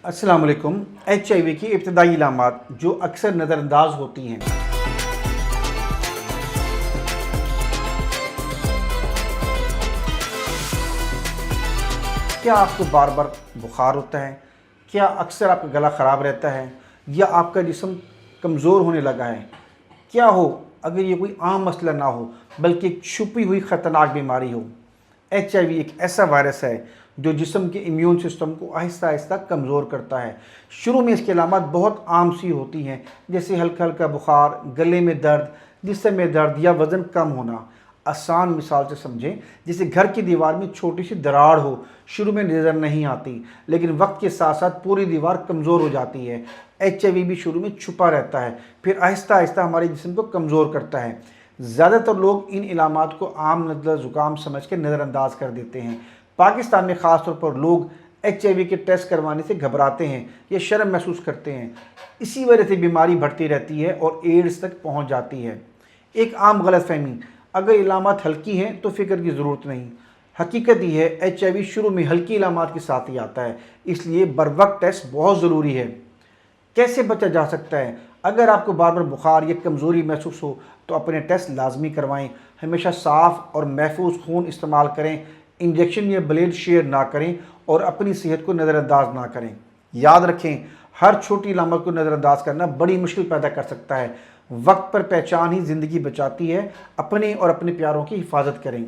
अस्सलाम वालेकुम। HIV की इब्तदाई इलामात जो अक्सर नज़रअंदाज होती हैं। क्या आपको बार बार बुखार होता है? क्या अक्सर आपका गला ख़राब रहता है या आपका जिस्म कमज़ोर होने लगा है? क्या हो अगर ये कोई आम मसला ना हो बल्कि एक छुपी हुई ख़तरनाक बीमारी हो? HIV एक ऐसा वायरस है जो जिस्म के इम्यून सिस्टम को आहिस्ता आहिस्ता कमज़ोर करता है। शुरू में इसकी अलामत बहुत आम सी होती हैं, जैसे हल्का हल्का बुखार, गले में दर्द, जिस्म में दर्द या वज़न कम होना। आसान मिसाल से समझें, जैसे घर की दीवार में छोटी सी दरार हो, शुरू में नज़र नहीं आती लेकिन वक्त के साथ साथ पूरी दीवार कमज़ोर हो जाती है। HIV भी शुरू में छुपा रहता है, फिर आहिस्ता आहिस्ता हमारे जिस्म को कमज़ोर करता है। ज़्यादातर लोग इन इलामात को आम नज़ला ज़ुकाम समझ के नज़रअंदाज कर देते हैं। पाकिस्तान में ख़ास तौर पर लोग HIV के टेस्ट करवाने से घबराते हैं या शर्म महसूस करते हैं। इसी वजह से बीमारी बढ़ती रहती है और एड्स तक पहुंच जाती है। एक आम गलतफहमी, अगर इलामात हल्की हैं तो फ़िक्र की ज़रूरत नहीं। हकीकत ये है, HIV शुरू में हल्की इलामात के साथ ही आता है, इसलिए बरवक्त टेस्ट बहुत ज़रूरी है। कैसे बचा जा सकता है? अगर आपको बार बार बुखार या कमज़ोरी महसूस हो तो अपने टेस्ट लाजमी करवाएं। हमेशा साफ़ और महफूज खून इस्तेमाल करें, इंजेक्शन या ब्लेड शेयर ना करें और अपनी सेहत को नज़रअंदाज ना करें। याद रखें, हर छोटी अलामत को नज़रअंदाज करना बड़ी मुश्किल पैदा कर सकता है। वक्त पर पहचान ही ज़िंदगी बचाती है। अपने और अपने प्यारों की हिफाजत करें।